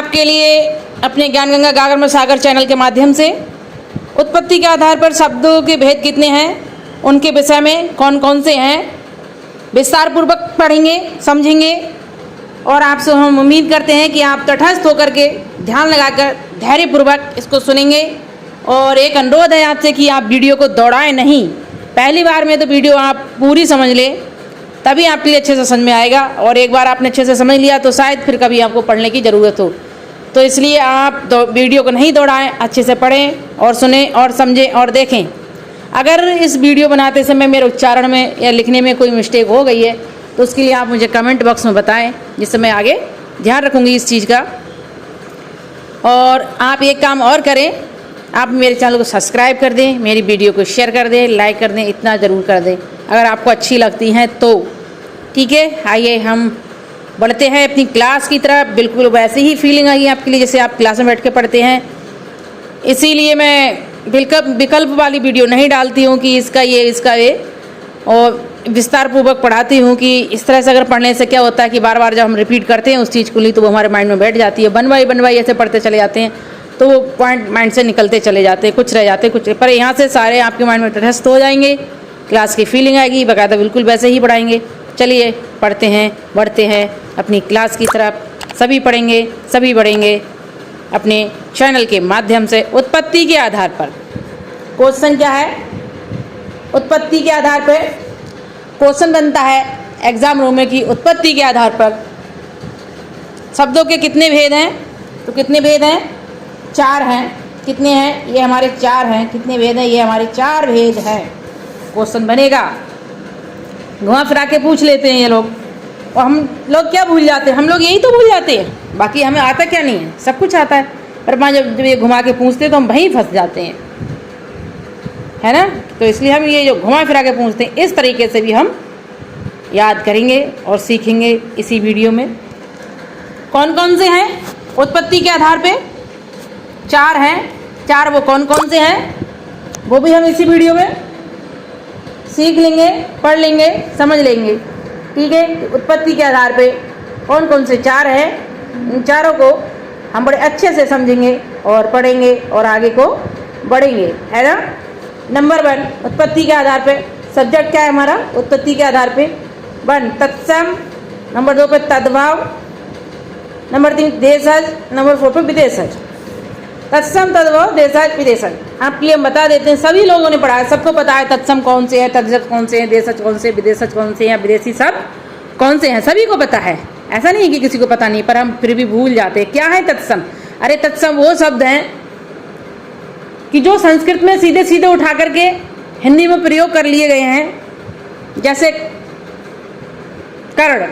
आपके लिए अपने ज्ञान गंगा गागर में सागर चैनल के माध्यम से उत्पत्ति के आधार पर शब्दों के भेद कितने हैं, उनके विषय में कौन कौन से हैं, विस्तार पूर्वक पढ़ेंगे, समझेंगे। और आपसे हम उम्मीद करते हैं कि आप तटस्थ होकर के ध्यान लगाकर धैर्यपूर्वक इसको सुनेंगे। और एक अनुरोध है आपसे कि आप वीडियो को दौड़ाएं नहीं। पहली बार में तो वीडियो आप पूरी समझ लें, तभी आपके लिए अच्छे से समझ में आएगा। और एक बार आपने अच्छे से समझ लिया तो शायद फिर कभी आपको पढ़ने की ज़रूरत हो। तो इसलिए आप वीडियो को नहीं दौड़ाएं, अच्छे से पढ़ें और सुनें और समझें और देखें। अगर इस वीडियो बनाते समय मेरे उच्चारण में या लिखने में कोई मिस्टेक हो गई है तो उसके लिए आप मुझे कमेंट बॉक्स में बताएं, जिससे मैं आगे ध्यान रखूँगी इस चीज़ का। और आप एक काम और करें, आप मेरे चैनल को सब्सक्राइब कर दें, मेरी वीडियो को शेयर कर दें, लाइक कर दें, इतना ज़रूर कर दें अगर आपको अच्छी लगती हैं तो। ठीक है, आइए हम बढ़ते हैं अपनी क्लास की तरफ। बिल्कुल वैसे ही फीलिंग आएगी आपके लिए जैसे आप क्लास में बैठ के पढ़ते हैं। इसीलिए मैं विकल्प वाली वीडियो नहीं डालती हूँ कि इसका ये, और विस्तार पूर्वक पढ़ाती हूँ कि इस तरह से अगर पढ़ने से क्या होता है कि बार बार जब हम रिपीट करते हैं उस चीज़ को ली तो वो हमारे माइंड में बैठ जाती है। बनवाई ऐसे पढ़ते चले जाते हैं तो वो पॉइंट माइंड से निकलते चले जाते हैं, कुछ रह जाते हैं, कुछ पर यहाँ से सारे आपके माइंड में तटस्थ हो जाएंगे। क्लास की फीलिंग आएगी, बाकायदा बिल्कुल वैसे ही पढ़ाएंगे। चलिए पढ़ते हैं, बढ़ते हैं अपनी क्लास की तरफ। सभी पढ़ेंगे, सभी बढ़ेंगे अपने चैनल के माध्यम से। उत्पत्ति के आधार पर क्वेश्चन क्या है? उत्पत्ति के आधार पर क्वेश्चन बनता है एग्जाम रूम में कि उत्पत्ति के आधार पर शब्दों के कितने भेद हैं। तो कितने भेद हैं? 4 हैं। कितने हैं? ये हमारे 4 हैं। कितने भेद हैं? ये हमारे 4 भेद हैं। क्वेश्चन बनेगा, घुमा फिरा के पूछ लेते हैं ये लोग। और हम लोग क्या भूल जाते हैं? हम लोग यही तो भूल जाते हैं, बाकी हमें आता क्या नहीं है, सब कुछ आता है। पर माँ जब ये घुमा के पूछते हैं तो हम वहीं फंस जाते हैं, है ना। तो इसलिए हम ये जो घुमा फिरा के पूछते हैं इस तरीके से भी हम याद करेंगे और सीखेंगे इसी वीडियो में। कौन कौन से हैं उत्पत्ति के आधार पे? 4 हैं। 4 वो कौन कौन से हैं वो भी हम इसी वीडियो में सीख लेंगे, पढ़ लेंगे, समझ लेंगे। ठीक है, उत्पत्ति के आधार पे कौन कौन से 4 हैं, इन चारों को हम बड़े अच्छे से समझेंगे और पढ़ेंगे और आगे को बढ़ेंगे, है ना। नंबर 1 उत्पत्ति के आधार पे सब्जेक्ट क्या है हमारा? उत्पत्ति के आधार पे 1 तत्सम, नंबर 2 पे तद्भव, नंबर 3 देशज, नंबर 4 पे विदेशज। तत्सम, तद्भव, देशज, विदेशज आपके लिए हम बता देते हैं। सभी लोगों ने पढ़ा है, सबको पता है तत्सम कौन से हैं, तद्भव कौन से हैं, देशज कौन से, विदेशज कौन से हैं, विदेशी सब कौन से हैं, सभी को पता है। ऐसा नहीं है कि किसी को पता नहीं, पर हम फिर भी भूल जाते हैं। क्या है तत्सम? अरे तत्सम वो शब्द हैं कि जो संस्कृत में सीधे सीधे उठा करके हिंदी में प्रयोग कर लिए गए हैं। जैसे कर्ण,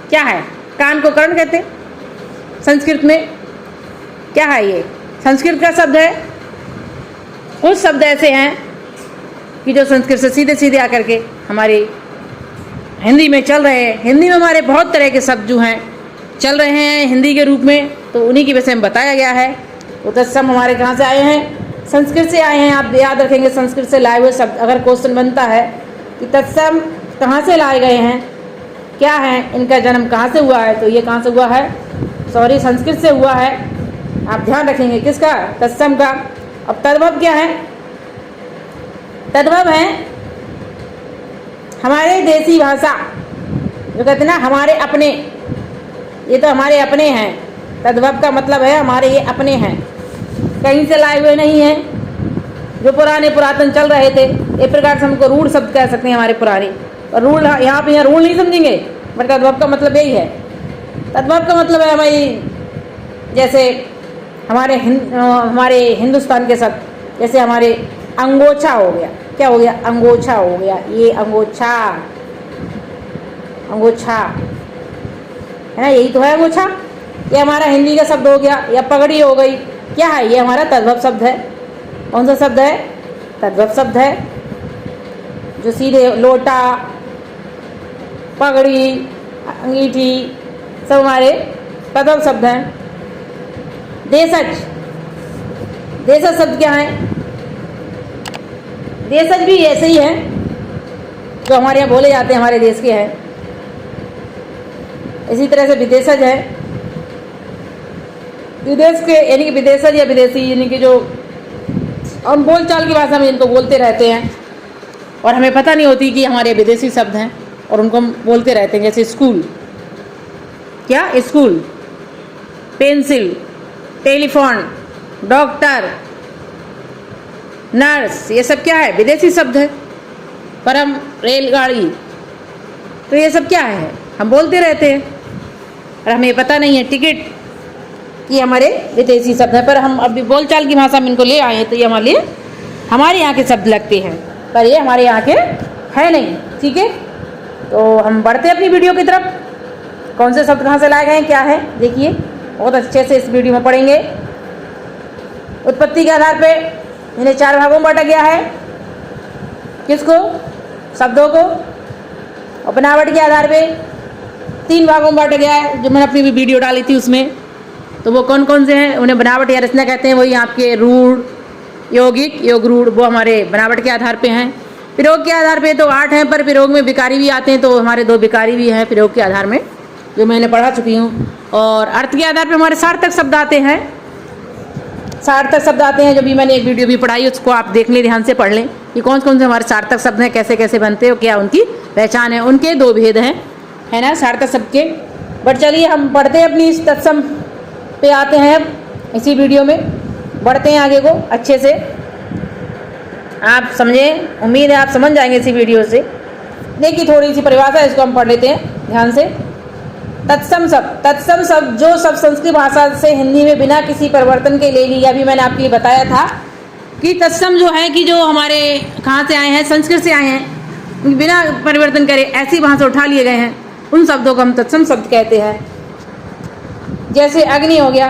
क्या है? कान को कर्ण कहते हैं संस्कृत में। क्या है ये? संस्कृत का शब्द है। कुछ शब्द ऐसे हैं कि जो संस्कृत से सीधे सीधे आकर के हमारे हिंदी में चल रहे हैं। हिंदी में हमारे बहुत तरह के शब्द जो हैं चल रहे हैं हिंदी के रूप में, तो उन्हीं के विषय में बताया गया है। तो तत्सम हमारे कहाँ से आए हैं? संस्कृत से आए हैं। आप याद रखेंगे, संस्कृत से लाए हुए शब्द अगर क्वेश्चन बनता है कि तत्सम कहाँ से लाए गए हैं, क्या है, इनका जन्म कहाँ से हुआ है, तो ये कहाँ से हुआ है? सॉरी, संस्कृत से हुआ है। आप ध्यान रखेंगे किसका? तत्सम का। अब तद्भव क्या है? तद्भव है हमारे देसी भाषा, जो कहते हैं ना हमारे अपने, ये तो हमारे अपने हैं। तद्भव का मतलब है हमारे ये अपने हैं, कहीं से लाए हुए नहीं हैं, जो पुराने पुरातन चल रहे थे। एक प्रकार से हमको रूढ़ शब्द कह सकते हैं हमारे पुराने। और रूढ़ यहाँ पे रूढ़ नहीं समझेंगे, बट तद्भव का मतलब यही है। तद्भव का मतलब है हमारी, जैसे हमारे हिंदुस्तान के शब्द, जैसे हमारे अंगोछा हो गया। क्या हो गया? अंगोछा हो गया। ये अंगोछा, अंगोछा है ना, यही तो है अंगोछा। ये हमारा हिंदी का शब्द हो गया। या पगड़ी हो गई, क्या है? ये हमारा तद्भव शब्द है। कौन सा शब्द है? तद्भव शब्द है। जो सीधे लोटा, पगड़ी, अंगीठी सब हमारे तद्भव शब्द हैं। देशज, देशज शब्द क्या है? देशज भी ऐसे ही है जो हमारे यहाँ बोले जाते हैं, हमारे देश के हैं। इसी तरह से विदेशज है। विदेश के यानी कि विदेशज या विदेशी यानी कि जो हम बोलचाल की भाषा में इनको बोलते रहते हैं और हमें पता नहीं होती कि हमारे विदेशी शब्द हैं और उनको हम बोलते रहते हैं। जैसे स्कूल, क्या school, pencil, telephone, doctor, nurse, ये सब क्या है? विदेशी शब्द है। पर हम रेलगाड़ी, तो ये सब क्या है? हम बोलते रहते हैं और हमें पता नहीं है। टिकट, ये हमारे विदेशी शब्द है, पर हम अभी बोलचाल की भाषा में इनको ले आए हैं तो ये हमारे यहाँ के शब्द लगते हैं, पर ये हमारे यहाँ के है नहीं। ठीक है, तो हम बढ़ते हैं अपनी वीडियो की तरफ। कौन से शब्द कहाँ से लाए गए हैं, क्या है, देखिए बहुत अच्छे से इस वीडियो में पढ़ेंगे। उत्पत्ति के आधार पे इन्हें 4 भागों में बांटा गया है। किसको? शब्दों को। और बनावट के आधार पे 3 भागों में बांटा गया है, जो मैंने अपनी भी वीडियो डाली थी उसमें। तो वो कौन कौन से हैं? उन्हें बनावट या रचना कहते हैं। वही आपके रूढ़, यौगिक, योग रूढ़, वो हमारे बनावट के आधार पे हैं। प्रयोग के आधार पे तो 8 हैं, पर प्रयोग में विकारी भी आते हैं, तो हमारे 2 विकारी भी हैं प्रयोग के आधार में, जो मैंने पढ़ा चुकी हूँ। और अर्थ के आधार पे हमारे सार्थक शब्द आते हैं। सार्थक शब्द आते हैं, जो भी मैंने एक वीडियो भी पढ़ाई, उसको आप देख लें, ध्यान से पढ़ लें कि कौन कौन से हमारे सार्थक शब्द हैं, कैसे कैसे बनते हैं, क्या उनकी पहचान है। उनके 2 भेद हैं, है ना, सार्थक शब्द के। बट चलिए हम बढ़ते हैं अपनी इस तत्सम पे आते हैं। अब इसी वीडियो में बढ़ते हैं आगे को अच्छे से। आप समझें, उम्मीद है आप समझ जाएंगे इसी वीडियो से। देखिए थोड़ी सी परिभाषा, इसको हम पढ़ लेते हैं ध्यान से। तत्सम शब्द, तत्सम शब्द जो सब संस्कृत भाषा से हिंदी में बिना किसी परिवर्तन के ले लिया। अभी मैंने आपके लिए बताया था कि तत्सम जो है कि जो हमारे कहाँ से आए हैं, संस्कृत से आए हैं, बिना परिवर्तन करे ऐसी भाषा उठा लिए गए हैं, उन शब्दों को हम तत्सम शब्द कहते हैं। जैसे अग्नि हो गया,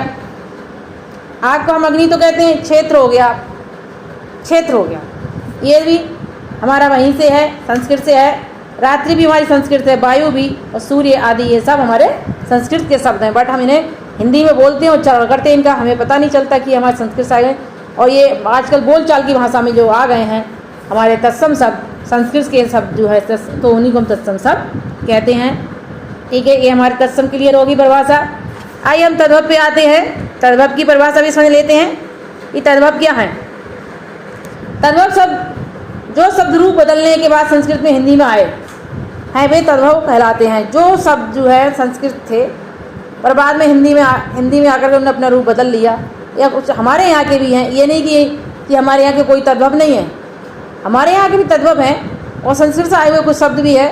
आग को हम अग्नि तो कहते हैं। क्षेत्र हो गया, क्षेत्र हो गया, ये भी हमारा वहीं से है, संस्कृत से है। रात्रि भी हमारी संस्कृत है, वायु भी, और सूर्य आदि, ये सब हमारे संस्कृत के शब्द हैं। बट हम इन्हें हिंदी में बोलते हैं, उच्चारण करते हैं इनका, हमें पता नहीं चलता कि हमारे संस्कृत से आ गए। और ये आजकल बोलचाल की भाषा में जो आ गए हैं हमारे तत्सम शब्द, संस्कृत के शब्द जो है, तो उन्हीं को हम तत्सम शब्द कहते हैं। ठीक है, ये हमारे तत्सम क्लियर होगी परिभाषा। आइए हम तद्भव पे आते हैं। तद्भव की परिभाषा भी समझ लेते हैं कि तद्भव क्या है। तद्भव शब्द जो शब्द रूप बदलने के बाद संस्कृत में हिंदी में आए हैं, वे तद्भव कहलाते हैं। जो शब्द जो है संस्कृत थे पर बाद में हिंदी में आकर के उन्होंने अपना रूप बदल लिया, या कुछ हमारे यहाँ के भी हैं। ये नहीं कि हमारे यहाँ के कोई तद्भव नहीं है, हमारे यहाँ के भी तद्भव हैं। और संस्कृत से आए हुए कुछ शब्द भी है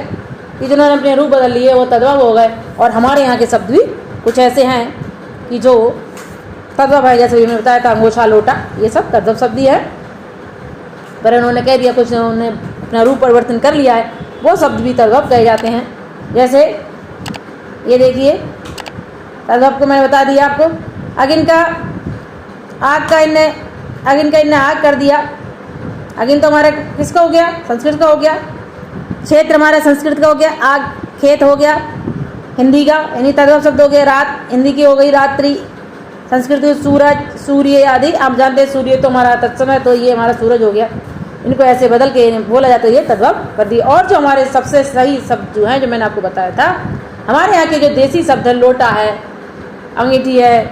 कि जिन्होंने अपने रूप बदल लिए, वो तद्भव हो गए। और हमारे यहाँ के शब्द भी कुछ ऐसे हैं कि जो तद्भव है। जैसे मैंने बताया था, अंगोछा, लोटा, ये सब तद्भव शब्द ही है, पर उन्होंने कह दिया, कुछ उन्होंने अपना रूप परिवर्तन कर लिया है, वो शब्द भी तद्भव कहे जाते हैं। जैसे ये देखिए, तद्भव को मैंने बता दिया आपको। अगिन का आग का इनने आग कर दिया। अगिन तो हमारा किसका हो गया? संस्कृत का हो गया। क्षेत्र हमारा संस्कृत का हो गया। आग खेत हो गया हिंदी का, यानी तद्भव शब्द हो गया। रात हिंदी की हो गई रात्रि, संस्कृत में सूरज, सूर्य आदि। आप जानते हैं सूर्य तो हमारा तत्सम है, तो ये हमारा सूरज हो गया। इनको ऐसे बदल के बोला जाता है, ये तद्भव कर दिया। और जो हमारे सबसे सही शब्द जो हैं, जो मैंने आपको बताया था, हमारे यहाँ के जो देसी शब्द है, लोटा है, अंगीठी है,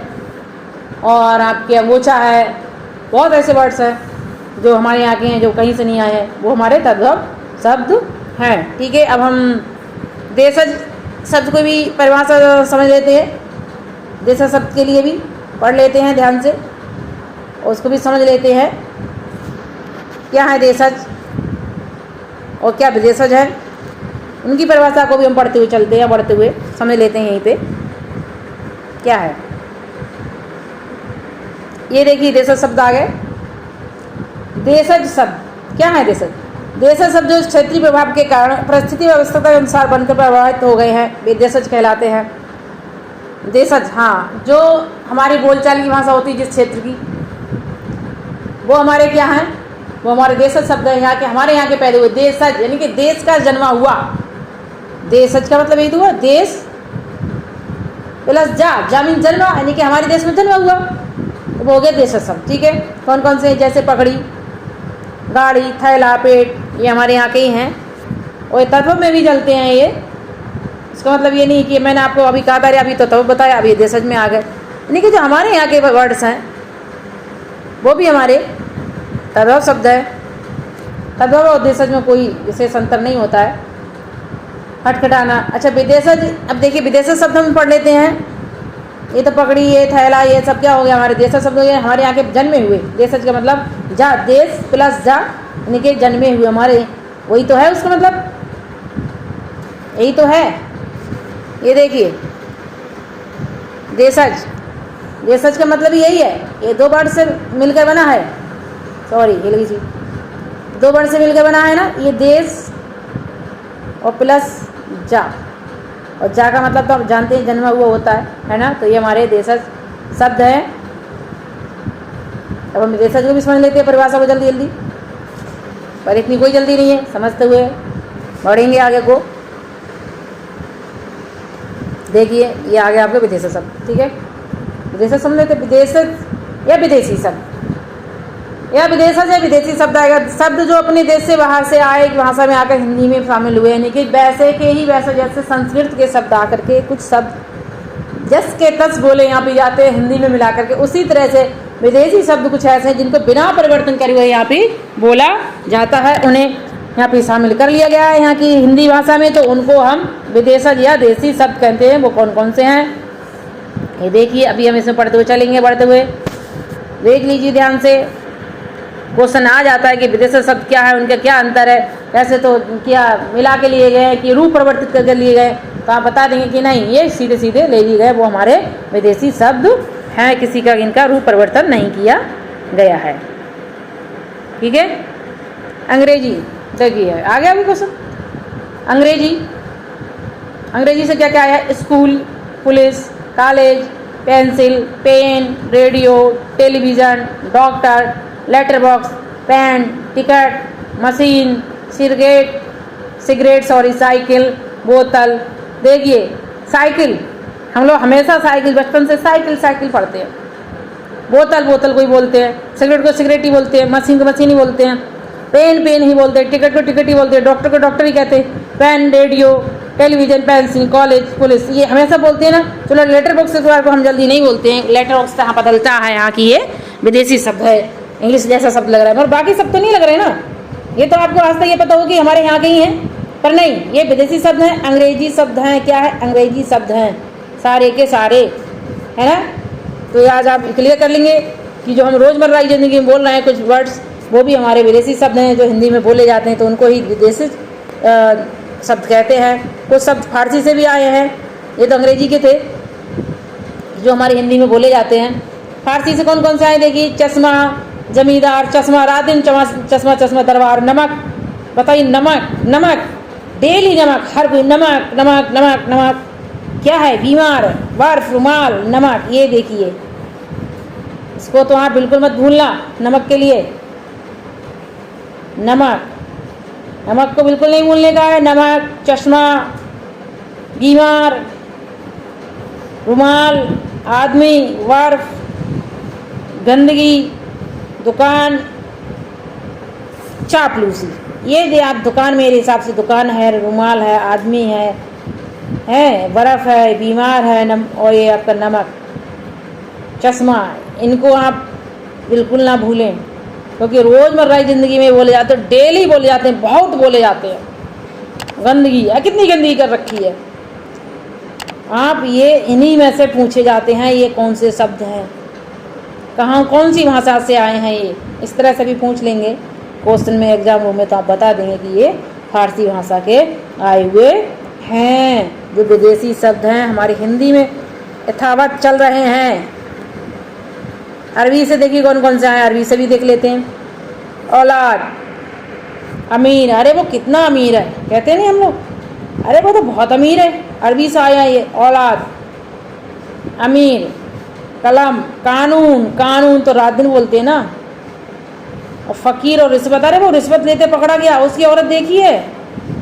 और आपके अंगोछा है, बहुत ऐसे वर्ड्स हैं जो हमारे यहाँ के हैं, जो कहीं से नहीं आए हैं, वो हमारे तद्भव शब्द हैं। ठीक है, अब हम देशज शब्द को भी परिभाषा समझ लेते हैं। देशज शब्द के लिए भी पढ़ लेते हैं ध्यान से, और उसको भी समझ लेते हैं क्या है देशज और क्या विदेशज है। उनकी परिभाषा को भी हम पढ़ते हुए चलते हैं, बढ़ते हुए समझ लेते हैं। यहीं पे क्या है, ये देखिए देशज शब्द आ गए। देशज शब्द क्या है? देशज शब्द जो क्षेत्रीय प्रभाव के कारण परिस्थिति व्यवस्था के अनुसार बनकर प्रभावित हो गए हैं, वे देशज कहलाते हैं। देशज, हाँ, जो हमारी बोलचाल की भाषा होती है जिस क्षेत्र की, वो हमारे क्या हैं? वो हमारे देशज शब्द है। यहाँ के, हमारे यहाँ के पैदा हुए देशज, यानी कि देश का जन्मा हुआ। देशज का मतलब यही हुआ, देश प्लस जा मीन जन्मा, यानी कि हमारे देश में जन्मा हुआ, तो वो हो गया देशज शब्द। ठीक है, कौन कौन से? जैसे पगड़ी, गाड़ी, थैला, पेट, ये हमारे यहाँ के ही हैं। और तद्भव में भी चलते हैं ये। इसका मतलब ये नहीं कि मैंने आपको अभी कहा था, अभी तो तब बताया, अभी देशज में आ गए। यानी कि जो हमारे यहाँ के वर्ड्स हैं वो भी हमारे तद्भव शब्द है। तद्भव और देशज में कोई विशेष अंतर नहीं होता है। खटखटाना। अच्छा विदेशज, अब देखिए विदेशज शब्द हम पढ़ लेते हैं। ये तो पकड़ी, ये थैला, ये सब क्या हो गया हमारे देशज शब्द हो गए, हमारे यहाँ के जन्मे हुए। देशज का मतलब जा, देश प्लस जा, यानी कि जन्मे हुए हमारे, वही तो है उसका मतलब, यही तो है। ये देखिए देशज, देशज का मतलब यही है। ये दो वर्ड से मिलकर बना है, सॉरी ये लगी चीज, दो वर्ड से मिलकर बना है ना, ये देश और प्लस जा, और जा का मतलब तो आप जानते हैं जन्मा हुआ होता है ना। तो ये हमारे देशज शब्द है। अब हम देशज को भी समझ लेते हैं परिभाषा को जल्दी जल्दी, पर इतनी कोई जल्दी नहीं है, समझते हुए बढ़ेंगे आगे को। देखिए ये आगे आपके विदेशज शब्द, ठीक है। विदेशज समझ लेते, विदेशज या विदेशी शब्द, या विदेशज या विदेशी शब्द आएगा। शब्द जो अपने देश से बाहर से आए, भाषा में आकर हिंदी में शामिल हुए, यानी कि वैसे के ही वैसे, जैसे संस्कृत के शब्द आकर के कुछ शब्द जस के तस बोले यहाँ पे जाते हैं हिंदी में मिला करके, उसी तरह से विदेशी शब्द कुछ ऐसे हैं जिनको बिना परिवर्तन करे हुए यहाँ पे बोला जाता है, उन्हें यहाँ पे शामिल कर लिया गया है यहाँ की हिंदी भाषा में, तो उनको हम विदेशज या देशी शब्द कहते हैं। वो कौन कौन से हैं ये देखिए, अभी हम इसमें पढ़ते हुए चलेंगे, बढ़ते हुए देख लीजिए ध्यान से। क्वेश्चन आ जाता है कि विदेशी शब्द क्या है, उनका क्या अंतर है, कैसे तो क्या मिला के लिए गए कि रूप परिवर्तित करके लिए गए, तो आप बता देंगे कि नहीं ये सीधे सीधे ले लिए गए, वो हमारे विदेशी शब्द हैं, किसी का इनका रूप परिवर्तन नहीं किया गया है, ठीक है। अंग्रेजी देखिए आ गया अभी क्वेश्चन। अंग्रेजी, अंग्रेजी से क्या क्या आया, school, police, college, pencil, pen, radio, television, doctor, letter box, pen, ticket, machine, cigarette sorry, cycle, बोतल। देखिए साइकिल, हम लोग हमेशा साइकिल, बचपन से साइकिल साइकिल पढ़ते हैं। बोतल बोतल को ही बोलते हैं, सिगरेट को सिगरेट ही बोलते हैं, मशीन को मशीन ही बोलते हैं, पेन पेन ही बोलते हैं, टिकट को टिकट ही बोलते हैं, डॉक्टर को डॉक्टर ही कहते हैं, pen, radio, television, pencil, college, police, ये हमेशा बोलते हैं ना। चलो लेटर बॉक्स के को हम जल्दी नहीं बोलते हैं, लेटर बॉक्स यहाँ बदलता है, यहाँ की ये विदेशी शब्द है, इंग्लिश जैसा शब्द लग रहा है, और बाकी सब तो नहीं लग रहे ना। ये तो आपको आज तक ये पता हो कि हमारे यहाँ के ही हैं, पर नहीं, ये विदेशी शब्द हैं, अंग्रेजी शब्द हैं। क्या है, अंग्रेजी शब्द हैं सारे के सारे, है ना। तो आज आप क्लियर कर लेंगे कि जो हम रोज़मर्रा की ज़िंदगी में बोल रहे हैं कुछ वर्ड्स, वो भी हमारे विदेशी शब्द हैं जो हिंदी में बोले जाते हैं, तो उनको ही विदेशी शब्द कहते हैं। कुछ शब्द फारसी से भी आए हैं, ये तो अंग्रेजी के थे जो हमारी हिंदी में बोले जाते हैं। फारसी से कौन कौन से आए देखिए, चश्मा, जमींदार, चश्मा, रात दिन चश्मा, चश्मा दरबार, नमक, बताइए नमक, नमक डेली नमक, हर कोई नमक नमक नमक नमक, क्या है, बीमार, बर्फ, रुमाल, नमक। ये देखिए इसको तो आप बिल्कुल मत भूलना, नमक के लिए, नमक, नमक को बिल्कुल नहीं भूलने का है। नमक, चश्मा, बीमार, रुमाल, आदमी, बर्फ, गंदगी, दुकान, चापलूसी। ये दे आप, दुकान मेरे हिसाब से दुकान है, रुमाल है, आदमी है, बर्फ़ है, बीमार है, और ये आपका नमक, चश्मा, इनको आप बिल्कुल ना भूलें, क्योंकि रोज़मर्रा की ज़िंदगी में बोले जाते हैं, डेली बोले जाते हैं, बहुत बोले जाते हैं। गंदगी है, कितनी गंदगी कर रखी है। आप ये इन्हीं में से पूछे जाते हैं ये कौन से शब्द हैं, कहाँ कौन सी भाषा से आए हैं, ये इस तरह से भी पूछ लेंगे क्वेश्चन में, एग्जाम रूम में, तो आप बता देंगे कि ये फारसी भाषा के आए हुए हैं, जो विदेशी शब्द हैं हमारी हिंदी में यथावत चल रहे हैं। अरबी से देखिए कौन कौन से आए, अरबी से भी देख लेते हैं। औलाद, अमीर, अरे वो कितना अमीर है, कहते नहीं हम लोग, अरे वो तो बहुत अमीर है, अरबी से आया ये औलाद, अमीर। कलम, कानून, कानून तो रात दिन बोलते हैं ना। और फ़कीर और रिश्वत, अरे वो रिश्वत लेते पकड़ा गया, उसकी औरत देखी है,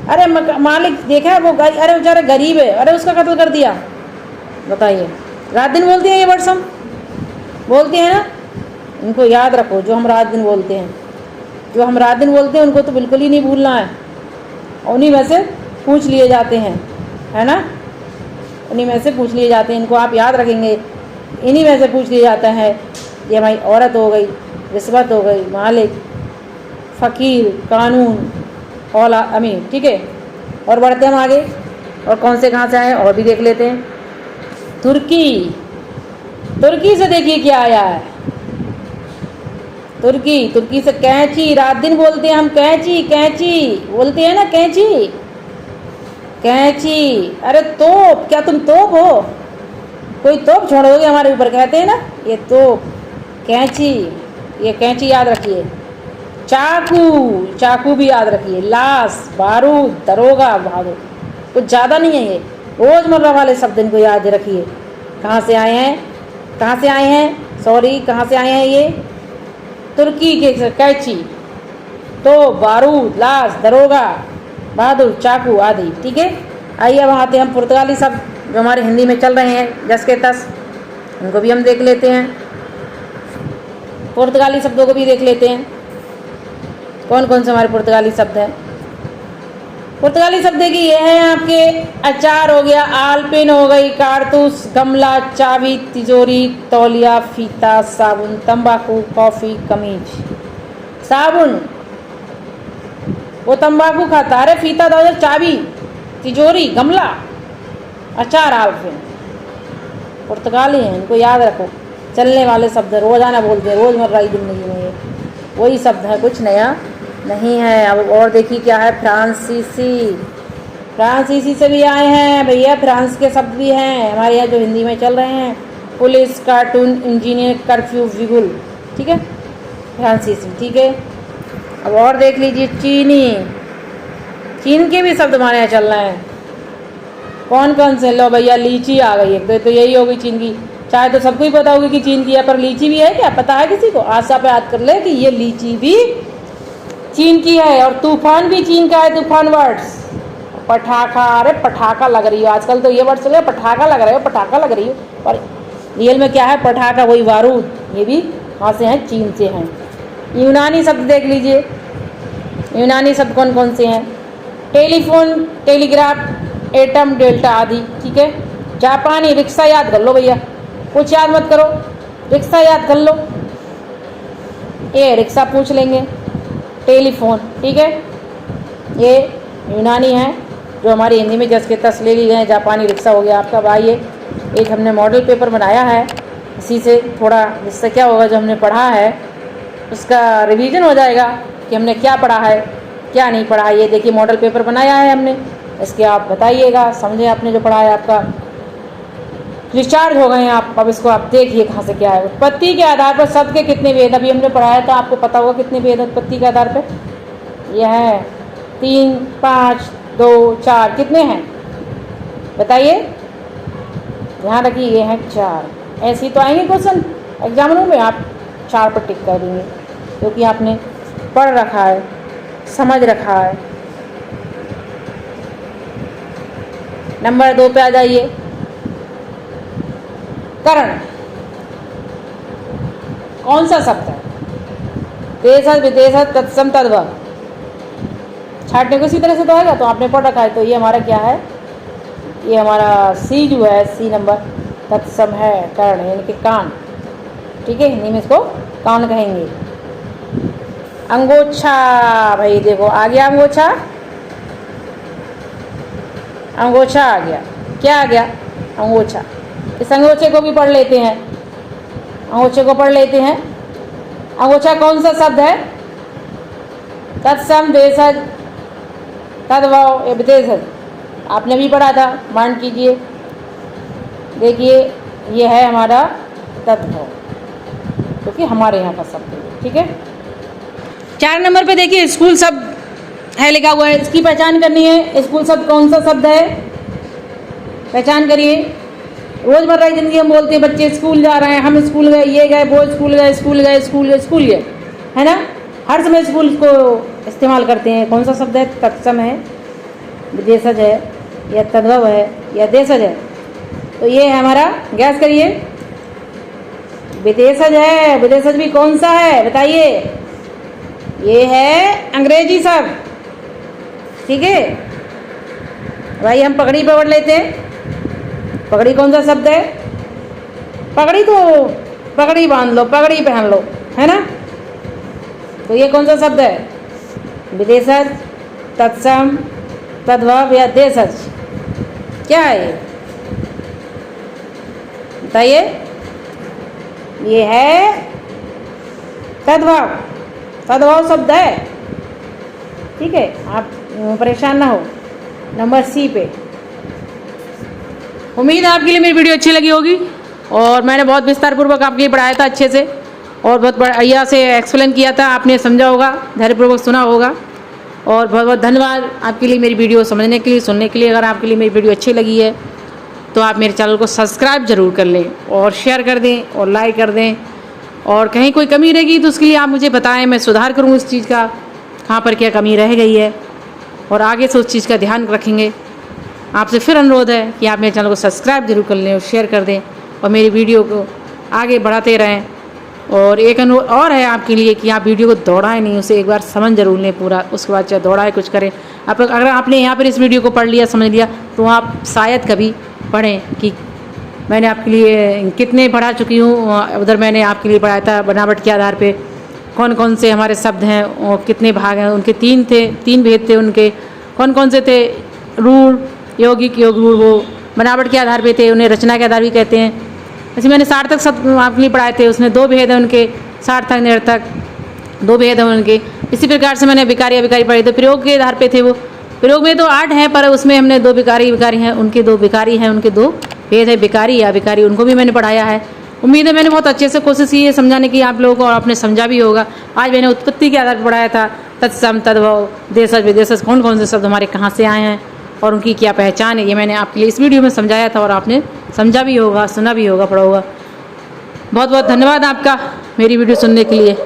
अरे मालिक देखा है वो, अरे बेचारा गरीब है, अरे उसका कत्ल कर दिया। बताइए, रात दिन बोलते हैं ये वर्ड्स, हम बोलते हैं ना, इनको याद रखो, जो हम रात दिन बोलते हैं, जो हम रात दिन बोलते हैं उनको तो बिल्कुल ही नहीं भूलना है। उन्हीं में से पूछ लिए जाते हैं, है ना, उन्हीं में से पूछ लिए जाते हैं, इनको आप याद रखेंगे इन्हीं में से पूछ लिया जाता है। ये हमारी औरत हो गई, रिश्वत हो गई, मालिक, फ़कीर, कानून, औला अमीर। ठीक है, और बढ़ते हम आगे। और कौन से कहाँ से आए और भी देख लेते हैं। तुर्की, तुर्की से देखिए क्या आया है। तुर्की, तुर्की से कैंची, रात दिन बोलते हैं हम कैंची, कैंची बोलते हैं ना, कैंची, कैंची। अरे तोप, क्या तुम तोप हो? कोई तोप छोड़ोगे हमारे ऊपर, कहते हैं ना, ये तोप, कैंची, ये कैंची याद रखिए। चाकू, चाकू भी याद रखिए। लाश, बारूद, दरोगा, बहादुर। कुछ ज़्यादा नहीं है ये, रोज़मर्रा वाले शब्द इनको याद रखिए। कहाँ से आए हैं, कहाँ से आए हैं, सॉरी, कहाँ से आए हैं ये? तुर्की के। कैंची, तो बारूद, लाश, दरोगा, बहादुर, चाकू आदि। ठीक है, आइए अब आते हैं हम पुर्तगाली शब्द जो हमारे हिंदी में चल रहे हैं जस के तस, उनको भी हम देख लेते हैं। पुर्तगाली शब्दों को भी देख लेते हैं, कौन कौन से हमारे पुर्तगाली शब्द हैं। पुर्तगाली शब्द देखिए ये है आपके, अचार हो गया, आलपिन हो गई, कारतूस, गमला, चाबी, तिजोरी, तौलिया, फीता, साबुन, तंबाकू, कॉफ़ी, कमीज। साबुन, वो तंबाकू खाता, अरे फीता दो, चाबी, तिजोरी, गमला, अचार, आलपिन। पुर्तगाली हैं, इनको याद रखो। चलने वाले शब्द रोज़ाना बोलते हैं, रोज़मर्रा की ज़िंदगी में ये वही शब्द है, कुछ नया नहीं है। अब और देखिए क्या है, फ्रांसीसी, फ्रांसीसी से भी आए हैं भैया, फ्रांस के शब्द भी हैं हमारे यहाँ जो हिंदी में चल रहे हैं। पुलिस, कार्टून, इंजीनियर, कर्फ्यू, बिगुल। ठीक है, फ्रांसीसी। ठीक है, अब और देख लीजिए, चीनी, चीन के भी शब्द हमारे यहाँ चल रहे हैं। कौन कौन से? लो भैया, लीची आ गई एक तो यही होगी चीन की। चाहे तो सबको ही पता होगी कि चीन की है, पर लीची भी है क्या, पता है किसी को? आशा पे याद कर ले कि ये लीची भी चीन की है। और तूफान भी चीन का है, तूफान वर्ड्स। पटाखा, अरे पटाखा लग रही हो, आजकल तो ये वर्ड चल रहा है, पटाखा लग रहे हो, पटाखा लग रही हो, और रियल में क्या है? पटाखा, वही बारूद। ये भी कहाँ से हैं? चीन से हैं। यूनानी शब्द देख लीजिए, यूनानी शब्द कौन कौन से हैं? टेलीफोन, टेलीग्राफ, एटम, डेल्टा आदि। ठीक है, जापानी, रिक्शा याद कर लो भैया, कुछ याद मत करो, रिक्शा याद कर लो, ये रिक्शा पूछ लेंगे। टेलीफोन, ठीक है, ये यूनानी है जो हमारी हिंदी में जस के तस ले ली गए। जापानी रिक्शा हो गया आपका भाई। ये एक हमने मॉडल पेपर बनाया है, इसी से थोड़ा, जिससे क्या होगा, जो हमने पढ़ा है उसका रिवीजन हो जाएगा कि हमने क्या पढ़ा है क्या नहीं पढ़ा है। ये देखिए मॉडल पेपर बनाया है हमने, इसके आप बताइएगा, समझे आपने जो पढ़ा है, आपका रिचार्ज हो गए हैं आप। अब इसको आप देखिए कहाँ से क्या है। उत्पत्ति के आधार पर शब्द के कितने भेद, अभी हमने पढ़ाया था, आपको पता होगा कितने भेद उत्पत्ति के आधार पर? यह है 3, 5, 2, 4, कितने हैं बताइए, ध्यान रखिए, ये हैं 4। ऐसे ही तो आएंगे क्वेश्चन एग्जामिनों में, आप 4 पर टिक कर देंगे क्योंकि आपने पढ़ रखा है, समझ रखा है। नंबर 2 पे आ जाइए, करण। कौन सा शब्द है? देशज, विदेशज, तत्सम, तद्भव। छाटने को इसी तरह से तो आएगा, तो आपने पढ़ रखा है। तो ये हमारा क्या है? ये हमारा सी जो है, सी नंबर, तत्सम है, कर्ण यानी कि कान। ठीक है, हिंदी में इसको कान कहेंगे। अंगोछा, भाई देखो आ गया अंगोछा, अंगोछा आ गया। क्या आ गया? अंगोछा। इस अंगोछे को भी पढ़ लेते हैं, अंगोछे को पढ़ लेते हैं। अंगोछा कौन सा शब्द है? तत्सम, देशज, तद्भव, ये विदेशज। आपने भी पढ़ा था, मान कीजिए। देखिए ये है हमारा तद्भव, क्योंकि तो हमारे यहाँ का शब्द है। ठीक है, 4 नंबर पे देखिए स्कूल शब्द है लिखा हुआ है, इसकी पहचान करनी है। स्कूल शब्द कौन सा शब्द है? पहचान करिए। रोज़मर्रा की ज़िंदगी हम बोलते हैं बच्चे स्कूल जा रहे हैं, हम स्कूल गए, ये गए, वो स्कूल गए, स्कूल गए, स्कूल गए, स्कूल गए, है ना, हर समय स्कूल को इस्तेमाल करते हैं। कौन सा शब्द है? तत्सम है, विदेशज है, या तद्भव है, या देशज है? तो ये है हमारा, गैस करिए, विदेशज है। विदेशज भी कौन सा है बताइए? ये है अंग्रेजी शब्द। ठीक है भाई, हम पगड़ी पकड़ लेते हैं। पगड़ी कौन सा शब्द है? पगड़ी तो पगड़ी बांध लो, पगड़ी पहन लो, है ना। तो ये कौन सा शब्द है? विदेशज, तत्सम, तद्भव या देशज? क्या है ये बताइए? ये है तद्भव, तद्भव शब्द है। ठीक है, आप परेशान ना हो। नंबर सी पे। उम्मीद है आपके लिए मेरी वीडियो अच्छी लगी होगी और मैंने बहुत विस्तार पूर्वक आपके लिए पढ़ाया था अच्छे से और बहुत बढ़िया से एक्सप्लेन किया था, आपने समझा होगा, धैर्यपूर्वक सुना होगा। और बहुत बहुत धन्यवाद आपके लिए मेरी वीडियो समझने के लिए, सुनने के लिए। अगर आपके लिए मेरी वीडियो अच्छी लगी है तो आप मेरे चैनल को सब्सक्राइब ज़रूर कर लें और शेयर कर दें और लाइक कर दें। और कहीं कोई कमी रहेगी तो उसके लिए आप मुझे बताएं, मैं सुधार करूँ इस चीज़ का, कहाँ पर क्या कमी रह गई है और आगे से उस चीज़ का ध्यान रखेंगे। आपसे फिर अनुरोध है कि आप मेरे चैनल को सब्सक्राइब जरूर कर लें और शेयर कर दें और मेरी वीडियो को आगे बढ़ाते रहें। और एक अनुरोध और है आपके लिए कि आप वीडियो को दौड़ाएं नहीं, उसे एक बार समझ जरूर लें पूरा, उसके बाद चाहे दौड़ाए कुछ करें। आप अगर आपने यहाँ पर इस वीडियो को पढ़ लिया, समझ लिया, तो आप शायद कभी पढ़ें कि मैंने आपके लिए कितने पढ़ा चुकी हूँ। उधर मैंने आपके लिए पढ़ाया था बनावट के आधार पे कौन कौन से हमारे शब्द हैं और कितने भाग हैं, उनके तीन भेद थे, उनके कौन कौन से थे। रूढ़, यौगिक, योग रूढ़, वो बनावट के आधार पे थे, उन्हें रचना के आधार भी कहते हैं। जैसे मैंने सार्थक शब्द आपके लिए पढ़ाए थे, उसमें 2 भेद हैं उनके, सार्थक, निरर्थक, 2 भेद हैं उनके। इसी प्रकार से मैंने विकारी अविकारी पढ़े थे, प्रयोग के आधार पे थे वो। प्रयोग में तो 8 हैं पर उसमें हमने 2 विकारी हैं, उनके 2 विकारी हैं, उनके 2 भेद है, विकारी या विकारी, उनको भी मैंने पढ़ाया है। उम्मीद है मैंने बहुत अच्छे से कोशिश की है समझाने की आप लोगों को और आपने समझा भी होगा। आज मैंने उत्पत्ति के आधार पर पढ़ाया था, तत्सम, तद्भव, देशज, विदेशज, कौन कौन से शब्द हमारे कहाँ से आए हैं और उनकी क्या पहचान है, ये मैंने आपके लिए इस वीडियो में समझाया था और आपने समझा भी होगा, सुना भी होगा, पढ़ा होगा। बहुत बहुत धन्यवाद आपका मेरी वीडियो सुनने के लिए।